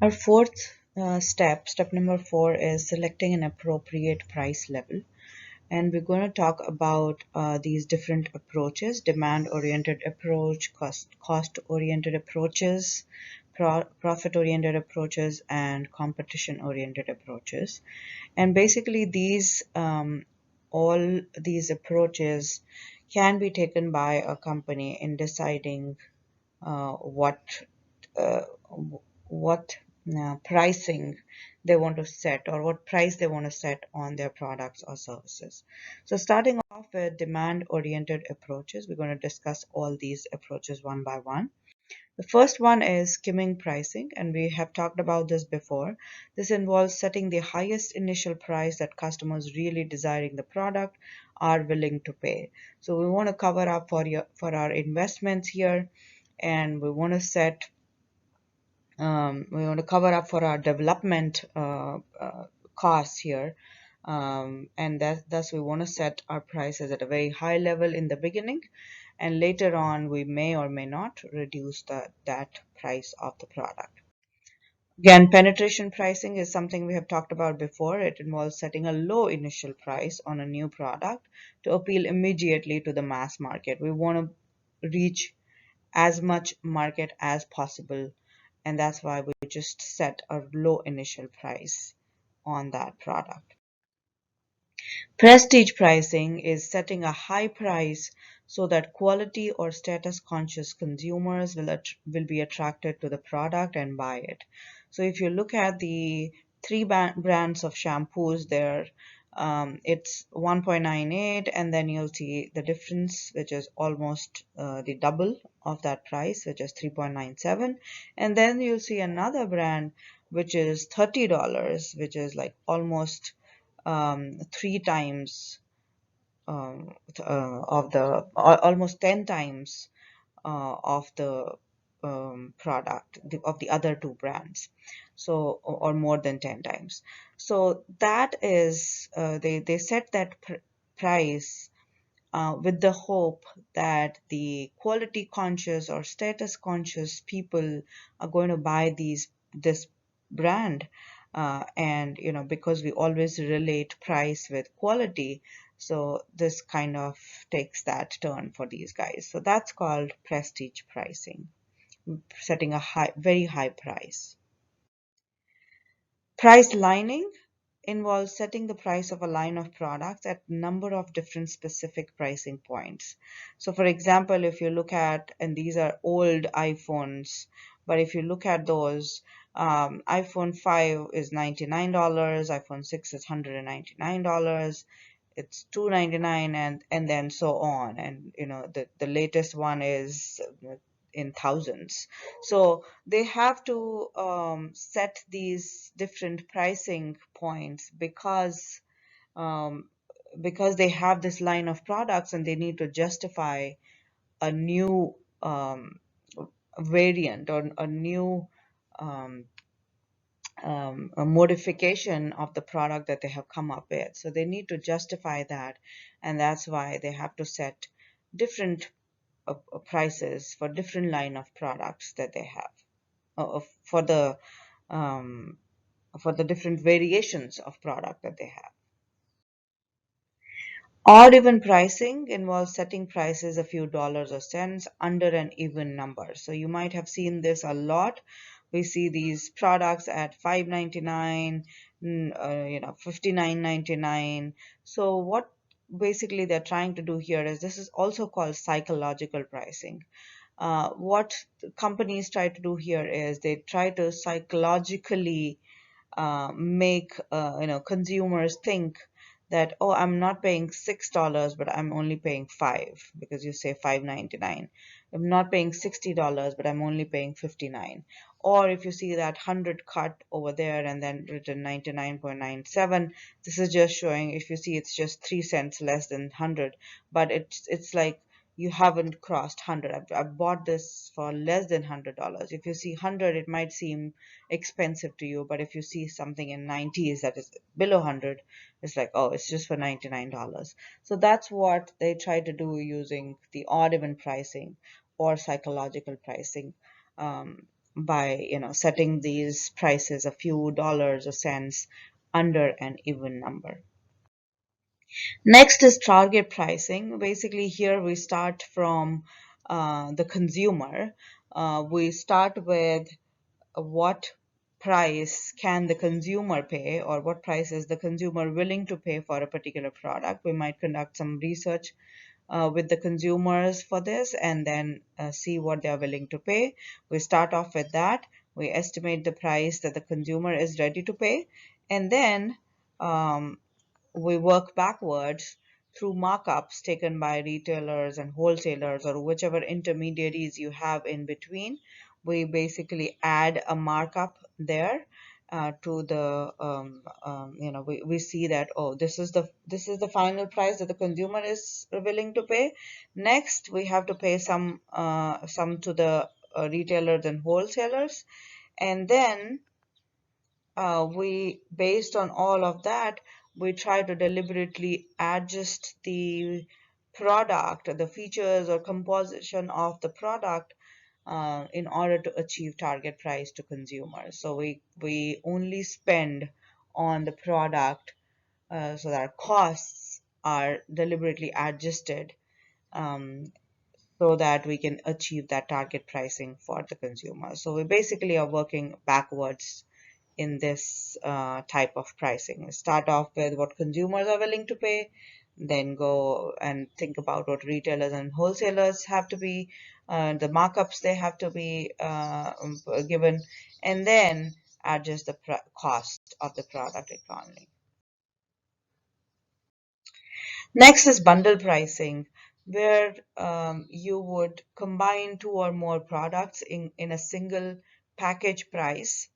Our fourth step number four, is selecting an appropriate price level. And we're going to talk about these different approaches: demand-oriented approach, cost-oriented approaches, profit-oriented approaches, and competition-oriented approaches. And basically, all these approaches can be taken by a company in deciding what uh, what pricing they want to set, or what price they want to set on their products or services. So starting off with demand oriented approaches, we're going to discuss all these approaches one by one. The first one is skimming pricing, and we have talked about this before. This involves setting the highest initial price that customers really desiring the product are willing to pay. So we want to cover up for our investments here, and we want to cover up for our development costs here, and thus we want to set our prices at a very high level in the beginning, and later on we may or may not reduce that price of the product. Again, penetration pricing is something we have talked about before. It involves setting a low initial price on a new product to appeal immediately to the mass market. We want to reach as much market as possible, and that's why we just set a low initial price on that product. Prestige pricing is setting a high price so that quality or status conscious consumers will be attracted to the product and buy it. So if you look at the three brands of shampoos there, it's 1.98, and then you'll see the difference, which is almost the double of that price, which is 3.97. And then you'll see another brand which is $30, which is like almost three times of the almost 10 times of the product of the other two brands, so or more than 10 times. So that is they set that price with the hope that the quality conscious or status conscious people are going to buy this brand, and because we always relate price with quality, so this kind of takes that turn for these guys. So that's called prestige pricing, setting a very high price. Price lining involves setting the price of a line of products at number of different specific pricing points. So for example, if you look at, and these are old iPhones, but if you look at those, iPhone 5 is $99, iPhone 6 is $199, it's $299, and then so on, and the latest one is in thousands. So they have to set these different pricing points um, because they have this line of products and they need to justify a new variant, or a new um, a modification of the product that they have come up with. So they need to justify that, and that's why they have to set different prices for different line of products that they have, for um, the different variations of product that they have. Odd even pricing involves setting prices a few dollars or cents under an even number. So you might have seen this a lot. We see these products at $5.99, 59.99. So what basically they're trying to do here is, this is also called psychological pricing. What companies try to do here is they try to psychologically make consumers think that, oh, I'm not paying $6, but I'm only paying five, because you say 5.99. I'm not paying $60, but I'm only paying 59. Or if you see that 100 cut over there and then written 99.97, this is just showing, if you see, it's just 3 cents less than 100, but it's like you haven't crossed 100. I've bought this for less than $100. If you see 100, it might seem expensive to you, but if you see something in 90s that is below 100, it's like, oh, it's just for $99. So that's what they try to do using the odd even pricing or psychological pricing. by setting these prices a few dollars or cents under an even number. Next is target pricing. Basically, here we start from the consumer. We start with what price can the consumer pay, or what price is the consumer willing to pay for a particular product. We might conduct some research with the consumers for this, and then see what they are willing to pay. We start off with that. We estimate the price that the consumer is ready to pay, and then um, we work backwards through markups taken by retailers and wholesalers, or whichever intermediaries you have in between. We basically add a markup there to the we see that, oh, this is the final price that the consumer is willing to pay. Next, we have to pay some to the retailers and wholesalers, and then we based on all of that, we try to deliberately adjust the product, the features or composition of the product, in order to achieve target price to consumers. So we only spend on the product so that our costs are deliberately adjusted, um, so that we can achieve that target pricing for the consumer. So we basically are working backwards in this type of pricing. Start off with what consumers are willing to pay, then go and think about what retailers and wholesalers have to be, the markups they have to be given, and then adjust the cost of the product accordingly. Next is bundle pricing, where you would combine two or more products in a single package price.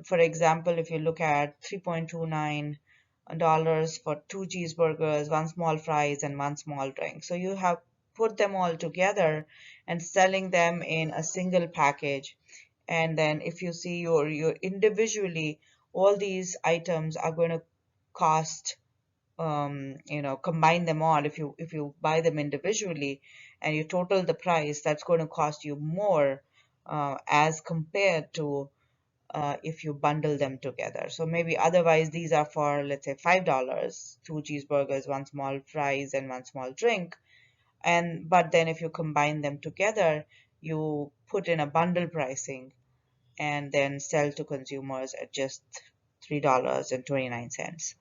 For example, if you look at $3.29 for two cheeseburgers, one small fries, and one small drink. So you have put them all together and selling them in a single package. And then if you see your individually, all these items are going to cost, combine them all. If you buy them individually and you total the price, that's going to cost you more as compared to if you bundle them together. So maybe otherwise these are for, let's say, $5, two cheeseburgers, one small fries, and one small drink. And but then if you combine them together, you put in a bundle pricing and then sell to consumers at just $3.29.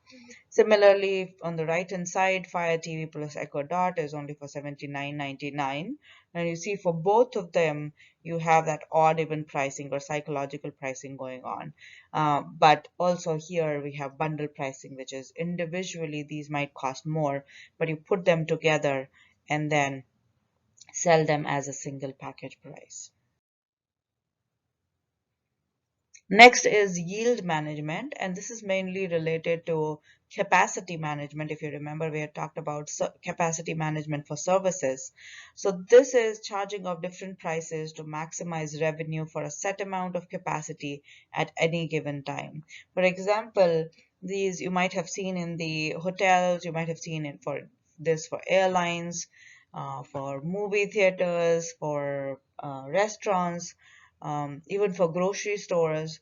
Similarly, on the right-hand side, Fire TV plus Echo Dot is only for $79.99. And you see for both of them, you have that odd even pricing or psychological pricing going on. But also here we have bundle pricing, which is individually these might cost more, but you put them together and then sell them as a single package price. Next is yield management, and this is mainly related to capacity management. If you remember, we had talked about capacity management for services. So this is charging of different prices to maximize revenue for a set amount of capacity at any given time. For example, these you might have seen in the hotels, you might have seen it for this for airlines, for movie theaters, for restaurants, even for grocery stores,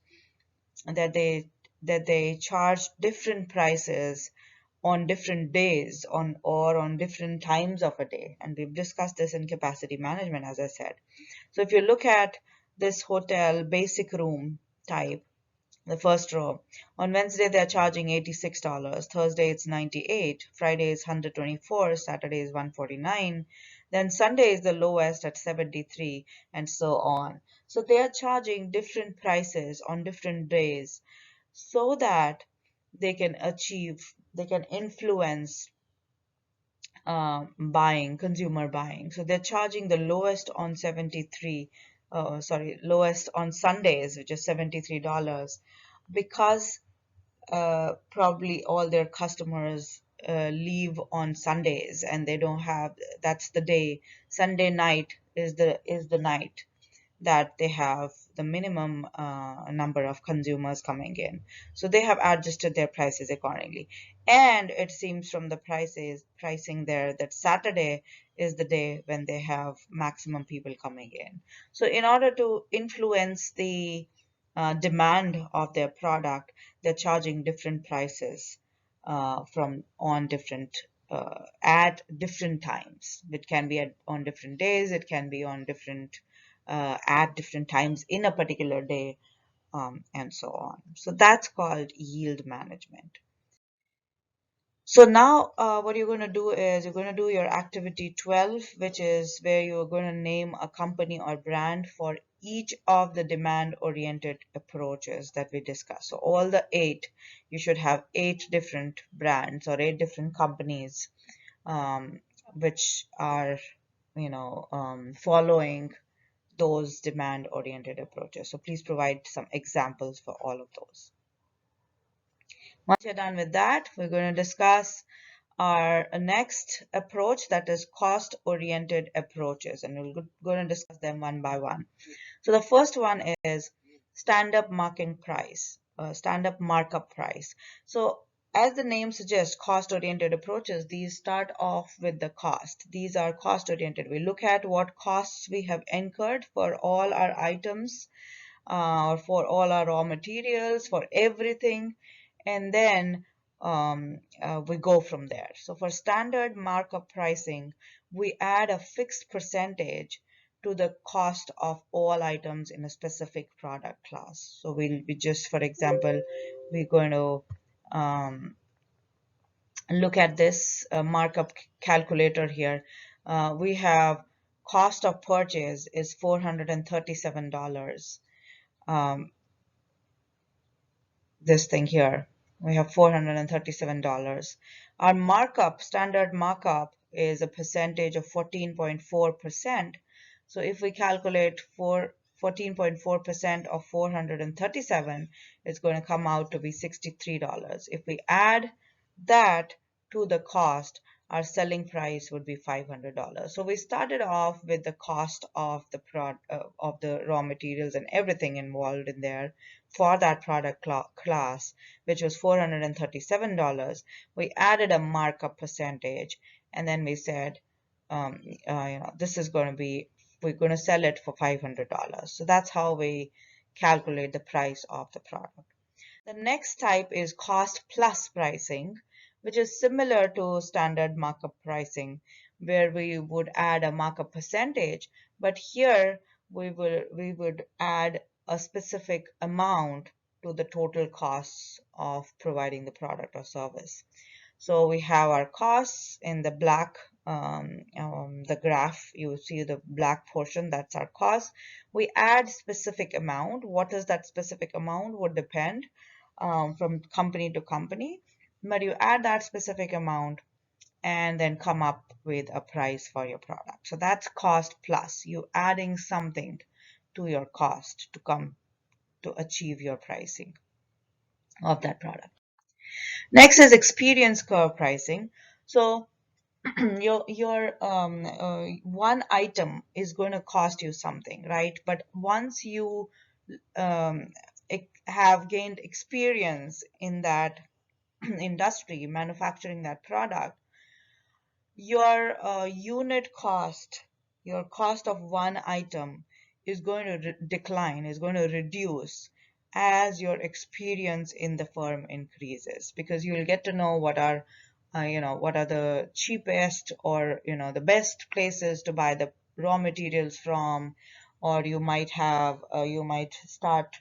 that they charge different prices on different days on different times of a day. And we've discussed this in capacity management, as I said. So if you look at this hotel basic room type, the first row, on Wednesday they're charging $86, Thursday it's 98, Friday is 124, Saturday is 149, then Sunday is the lowest at 73, and so on. So they are charging different prices on different days so that they can influence consumer buying. So they're charging the lowest on 73, lowest on Sundays, which is $73, because probably all their customers leave on Sundays and they don't have, that's the day, Sunday night is the night that they have the minimum number of consumers coming in. So they have adjusted their prices accordingly. And it seems from the pricing there that Saturday is the day when they have maximum people coming in. So in order to influence the demand of their product, they're charging different prices from on different at different times. It can be on different days. It can be on different at different times in a particular day, and so on. So that's called yield management. So now what you're going to do is you're going to do your activity 12, which is where you're going to name a company or brand for each of the demand-oriented approaches that we discussed. So all the 8, you should have 8 different brands or 8 different companies um, which are, following those demand-oriented approaches. So please provide some examples for all of those. Once you're done with that, we're going to discuss our next approach, that is cost-oriented approaches, and we're going to discuss them one by one. So the first one is stand-up stand-up markup price. So as the name suggests, cost-oriented approaches, these start off with the cost. These are cost-oriented. We look at what costs we have incurred for all our items, or for all our raw materials, for everything, and then we go from there. So for standard markup pricing, we add a fixed percentage to the cost of all items in a specific product class. So we'll be just, for example, we're going to look at this markup calculator here. We have cost of purchase is $437. Um, this thing here, we have $437. Our markup, standard markup, is a percentage of 14.4%. So if we calculate 14.4% of 437, it's going to come out to be $63. If we add that to the cost, our selling price would be $500. So we started off with the cost of the raw materials and everything involved in there for that product class, which was $437. We added a markup percentage, and then we said, this is going to be, we're going to sell it for $500. So that's how we calculate the price of the product. The next type is cost plus pricing, which is similar to standard markup pricing, where we would add a markup percentage, but here we would add a specific amount to the total costs of providing the product or service. So we have our costs in the black, the graph, you see the black portion, that's our cost. We add specific amount. What is that specific amount would depend from company to company, but you add that specific amount and then come up with a price for your product. So that's cost plus, you adding something to your cost to come to achieve your pricing of that product. Next is experience curve pricing. So your one item is going to cost you something, right? But once you um, have gained experience in that industry, manufacturing that product, your unit cost, your cost of one item is going to decline, is going to reduce as your experience in the firm increases, because you'll get to know what are the cheapest or the best places to buy the raw materials from, or you might start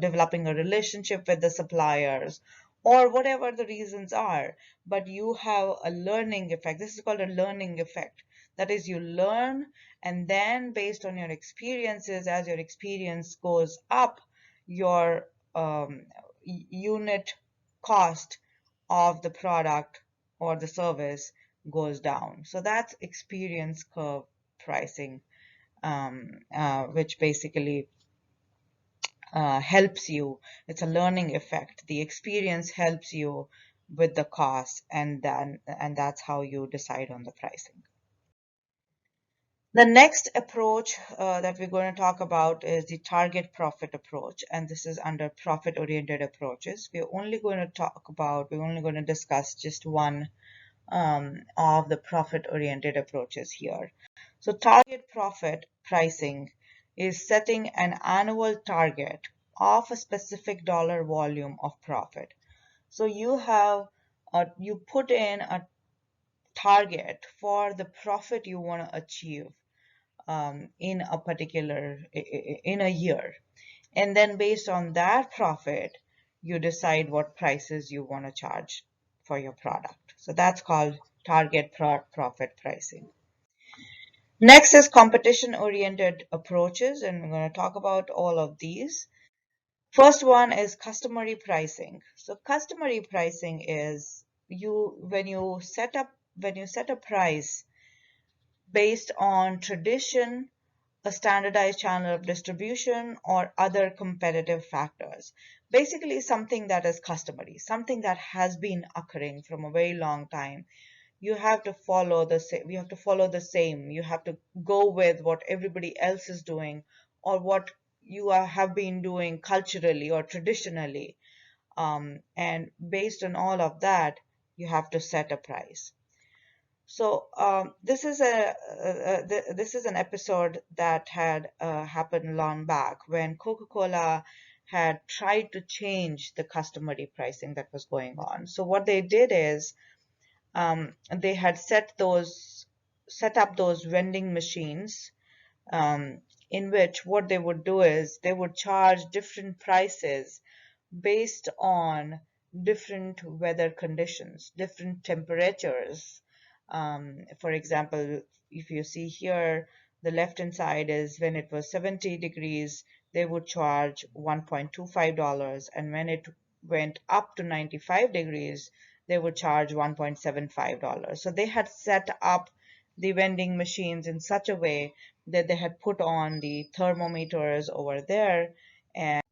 developing a relationship with the suppliers, or whatever the reasons are. But you have a learning effect. This is called a learning effect. That is, you learn, and then based on your experiences, as your experience goes up, your unit cost of the product or the service goes down. So that's experience curve pricing, which basically helps you. It's a learning effect. The experience helps you with the cost, and that's how you decide on the pricing. The next approach that we're going to talk about is the target profit approach, and this is under profit oriented approaches. We're only going to discuss just one of the profit oriented approaches here. So, target profit pricing is setting an annual target of a specific dollar volume of profit. So, you put in a target for the profit you want to achieve in a particular in a year, and then based on that profit you decide what prices you want to charge for your product. So that's called target profit pricing. Next is competition oriented approaches, and we're going to talk about all of these. First one is customary pricing. So customary pricing is you when you set a price based on tradition, a standardized channel of distribution, or other competitive factors. Basically, something that is customary, something that has been occurring from a very long time. You have to follow the same. You have to follow the same. You have to go with what everybody else is doing, or what have been doing culturally or traditionally. And based on all of that, you have to set a price. So this is an episode that had happened long back when Coca-Cola had tried to change the customary pricing that was going on. So what they did is they had set up those vending machines, in which what they would do is they would charge different prices based on different weather conditions, different temperatures. For example, if you see here, the left hand side is when it was 70 degrees, they would charge $1.25, and when it went up to 95 degrees, they would charge $1.75. So they had set up the vending machines in such a way that they had put on the thermometers over there, and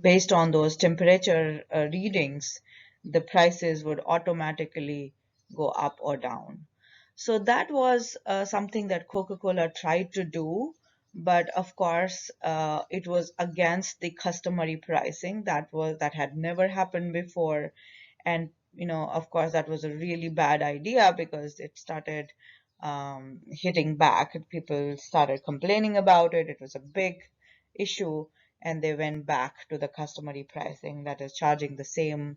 based on those temperature readings, the prices would automatically go up or down. So that was something that Coca-Cola tried to do, but of course, it was against the customary pricing that had never happened before, and of course, that was a really bad idea because it started hitting back. People started complaining about it. It was a big issue, and they went back to the customary pricing, that is charging the same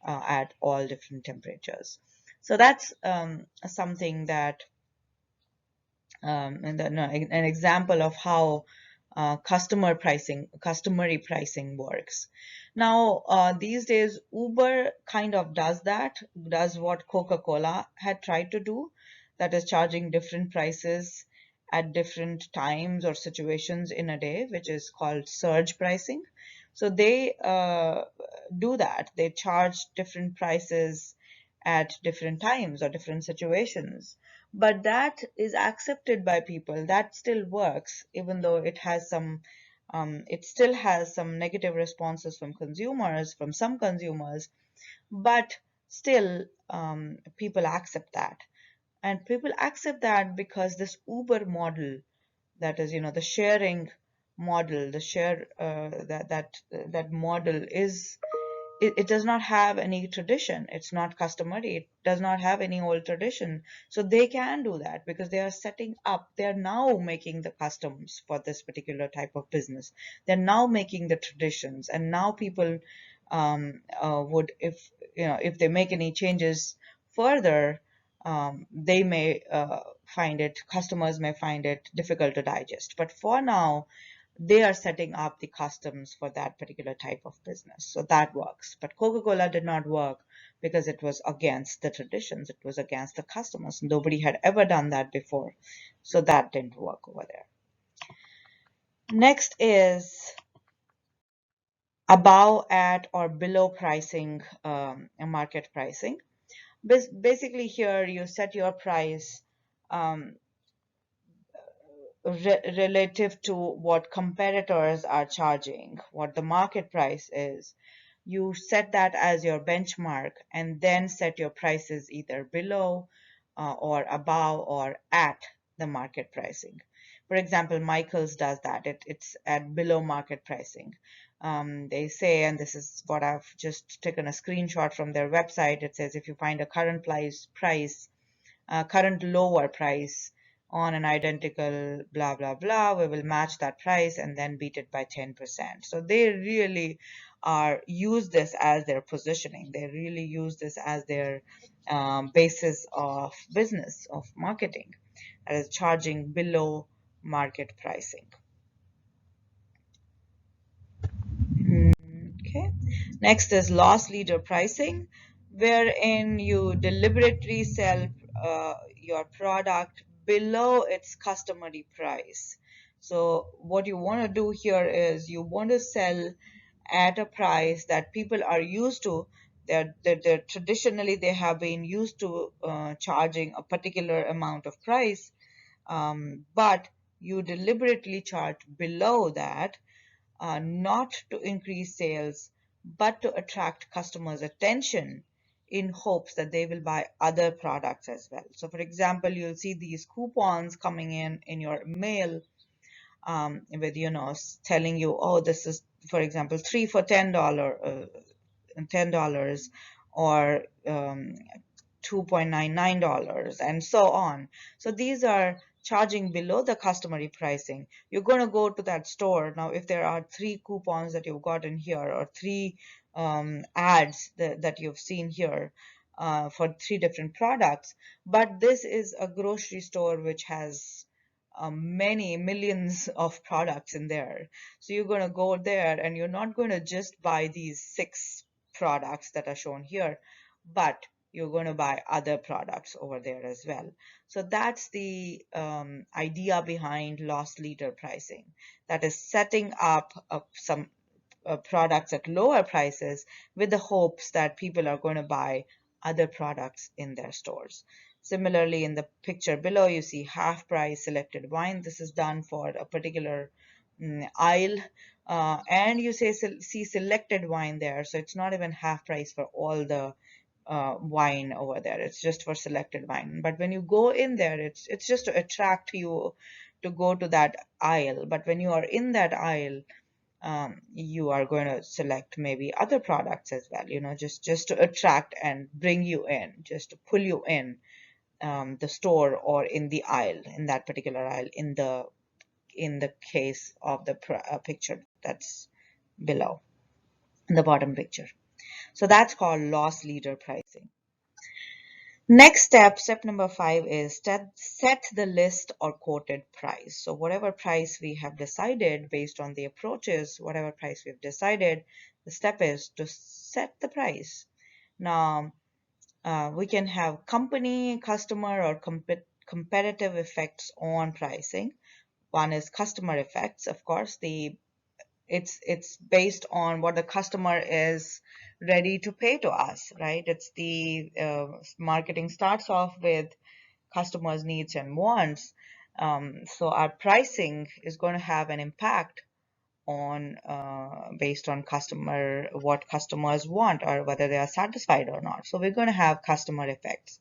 at all different temperatures. So that's something that and then, an example of how customary pricing works. Now, these days, Uber kind of does what Coca-Cola had tried to do, that is charging different prices at different times or situations in a day, which is called surge pricing. So they do that. They charge different prices at different times or different situations, but that is accepted by people. That still works, even though it still has some negative responses from some consumers, but still people accept that. And people accept that because this Uber model, that is, the sharing model, the share that model is, it does not have any tradition. It's not customary. It does not have any old tradition. So they can do that because they are now making the customs for this particular type of business. They're now making the traditions, and now people would, if they make any changes further, they may customers may find it difficult to digest. But for now, they are setting up the customs for that particular type of business. So that works. But Coca-Cola did not work because it was against the traditions, it was against the customers. Nobody had ever done that before. So that didn't work over there. Next is above, at, or below pricing, market pricing. Basically, here you set your price um, relative to what competitors are charging, what the market price is. You set that as your benchmark and then set your prices either below or above or at the market pricing. For example, Michaels does that. It's at below market pricing. They say, and this is what I've just taken a screenshot from their website, it says if you find a current lower price on an identical blah blah blah, we will match that price and then beat it by 10%. So they really are use this as their positioning. They really use this as their basis of business, of marketing, that is charging below market pricing. Okay. Next is loss leader pricing, wherein you deliberately sell your product below its customary price. So what you want to do here is you want to sell at a price that people are used to. They're traditionally they have been used to charging a particular amount of price, but you deliberately charge below that, not to increase sales, but to attract customers' attention in hopes that they will buy other products as well. So, for example, you'll see these coupons coming in your mail, with telling you, oh, this is, for example, three for $10, or $2.99 and so on. So these are charging below the customary pricing. You're going to go to that store. Now, if there are three coupons that you've got in here, or three ads that you've seen here for three different products, but this is a grocery store which has many millions of products in there. So you're going to go there and you're not going to just buy these six products that are shown here, but you're going to buy other products over there as well. So that's the idea behind loss leader pricing. That is setting up some products at lower prices with the hopes that people are going to buy other products in their stores. Similarly, in the picture below, you see half price selected wine. This is done for a particular aisle, and you see selected wine there. So it's not even half price for all the wine over there. It's just for selected wine. But when you go in there, it's just to attract you to go to that aisle. But when you are in that aisle, you are going to select maybe other products as well, just to attract and bring you in, just to pull you in the store or in the aisle, in that particular aisle, in the case of the picture that's below, in the bottom picture. So that's called loss leader pricing. Next step number 5, is set the list or quoted price. So whatever price we have decided based on the approaches, whatever price we've decided, the step is to set the price. Now, we can have company, customer, or competitive effects on pricing. One is customer effects, of course. It's based on what the customer is ready to pay to us, right? It's the marketing starts off with customers' needs and wants. So our pricing is going to have an impact on based on what customers want, or whether they are satisfied or not. So we're going to have customer effects.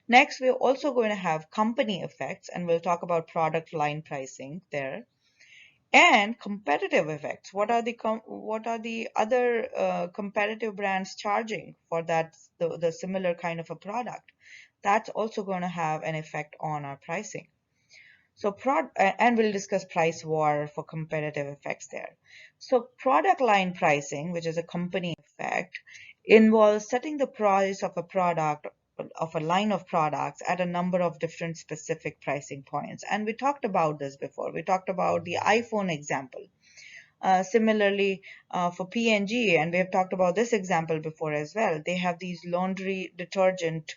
Next, we're also going to have company effects, and we'll talk about product line pricing there. And competitive effects. What are the other competitive brands charging for the similar kind of a product? That's also going to have an effect on our pricing. So and we'll discuss price war for competitive effects there. So product line pricing, which is a company effect, involves setting the price of a product, of a line of products, at a number of different specific pricing points. And we talked about this before. We talked about the iPhone example. Similarly, for P&G, and we have talked about this example before as well, they have these different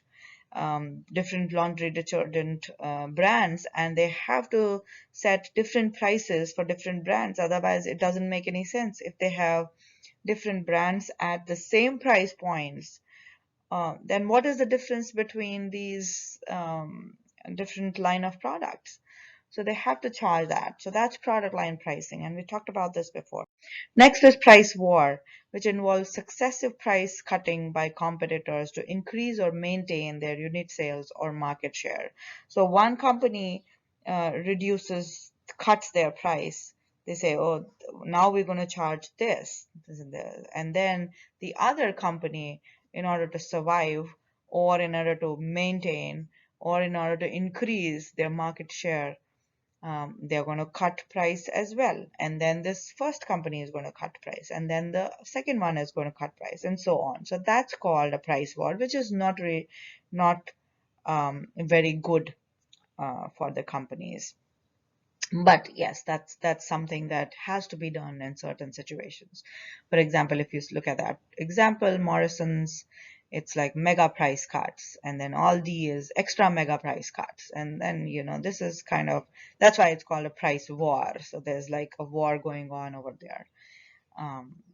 laundry detergent brands, and they have to set different prices for different brands. Otherwise, it doesn't make any sense. If they have different brands at the same price points, then what is the difference between these different line of products? So they have to charge that. So that's product line pricing, and we talked about this before. Next is price war, which involves successive price cutting by competitors to increase or maintain their unit sales or market share. So one company cuts their price. They say, oh, now we're going to charge this and then the other company, in order to survive or in order to maintain or in order to increase their market share, they're going to cut price as well. And then this first company is going to cut price, and then the second one is going to cut price, and so on. So that's called a price war, which is not very good for the companies. But yes, that's something that has to be done in certain situations. For example, if you look at that example, Morrison's, it's like mega price cuts, and then Aldi is extra mega price cuts, and then this is kind of, that's why it's called a price war. So there's like a war going on over there.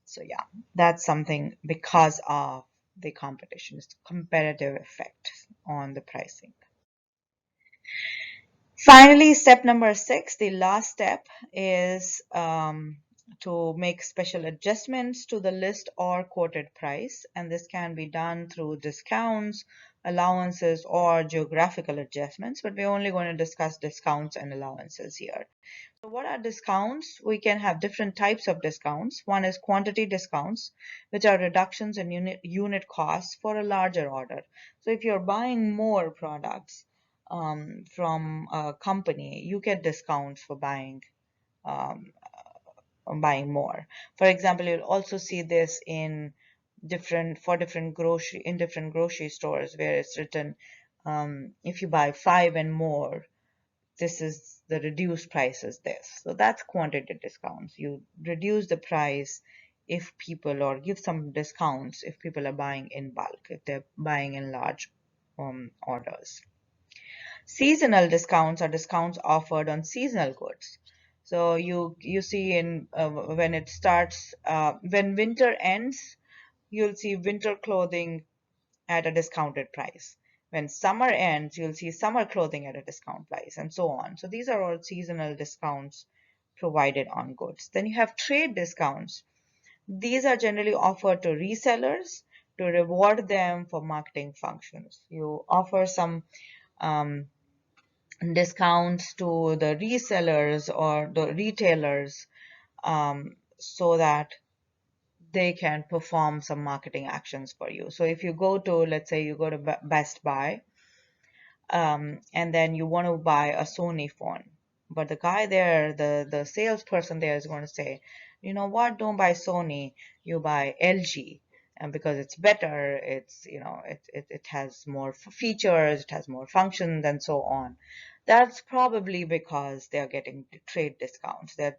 So yeah, that's something because of the competition, it's competitive effect on the pricing. Finally, step number 6, the last step, is to make special adjustments to the list or quoted price. And this can be done through discounts, allowances, or geographical adjustments. But we're only going to discuss discounts and allowances here. So what are discounts? We can have different types of discounts. One is quantity discounts, which are reductions in unit costs for a larger order. So if you're buying more products from a company, you get discounts for um, buying more. For example, you'll also see this in different grocery stores where it's written, if you buy 5 and more, this is the reduced price is this. So that's quantity discounts. You reduce the price if people, or give some discounts if people are buying in bulk, if they're buying in large orders. Seasonal discounts are discounts offered on seasonal goods. So you see in when it starts, when winter ends, you'll see winter clothing at a discounted price. When summer ends, you'll see summer clothing at a discount price, and so on. So these are all seasonal discounts provided on goods. Then you have trade discounts. These are generally offered to resellers to reward them for marketing functions. You offer some um, discounts to the resellers or the retailers, so that they can perform some marketing actions for you. So if you go to, let's say you go to Best Buy, and then you want to buy a Sony phone, but the guy there, the salesperson there is going to say, you know what, don't buy Sony, you buy LG. And because it's better, it's, it has more features, it has more functions, and so on. That's probably because they're getting trade discounts. They're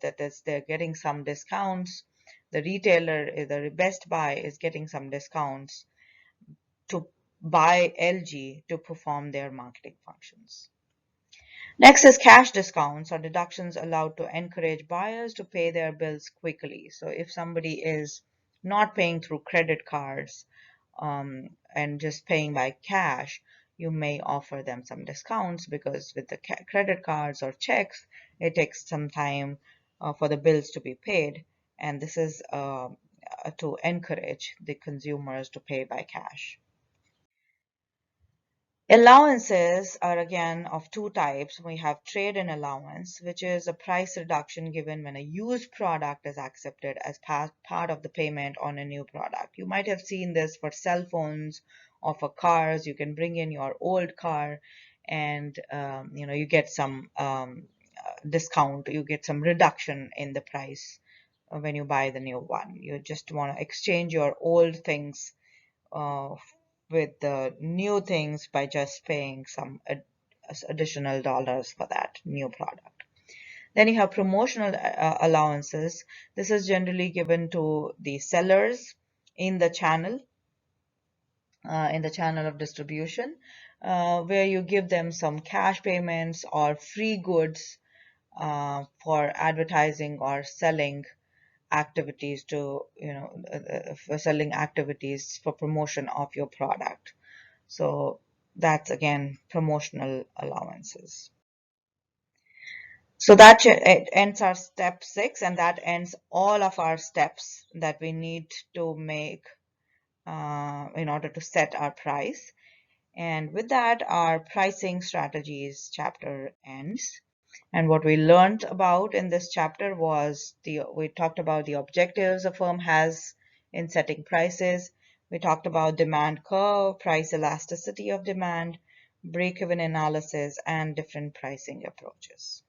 getting some discounts. The retailer, the Best Buy, is getting some discounts to buy LG to perform their marketing functions. Next is cash discounts or deductions allowed to encourage buyers to pay their bills quickly. So if somebody is not paying through credit cards, and just paying by cash, you may offer them some discounts, because with the credit cards or checks, it takes some time for the bills to be paid. And this is to encourage the consumers to pay by cash. Allowances are again of two types. We have trade-in allowance, which is a price reduction given when a used product is accepted as part of the payment on a new product. You might have seen this for cell phones or for cars. You can bring in your old car, and you get some discount. You get some reduction in the price when you buy the new one. You just want to exchange your old things uh, with the new things by just paying some additional dollars for that new product. Then you have promotional allowances. This is generally given to the sellers in the channel, of distribution, where you give them some cash payments or free goods for advertising or selling activities to, for selling activities for promotion of your product. So that's again promotional allowances. So that it ends our step 6, and that ends all of our steps that we need to make in order to set our price. And with that, our pricing strategies chapter ends. And what we learned about in this chapter was we talked about the objectives a firm has in setting prices. We talked about demand curve, price elasticity of demand, break-even analysis, and different pricing approaches.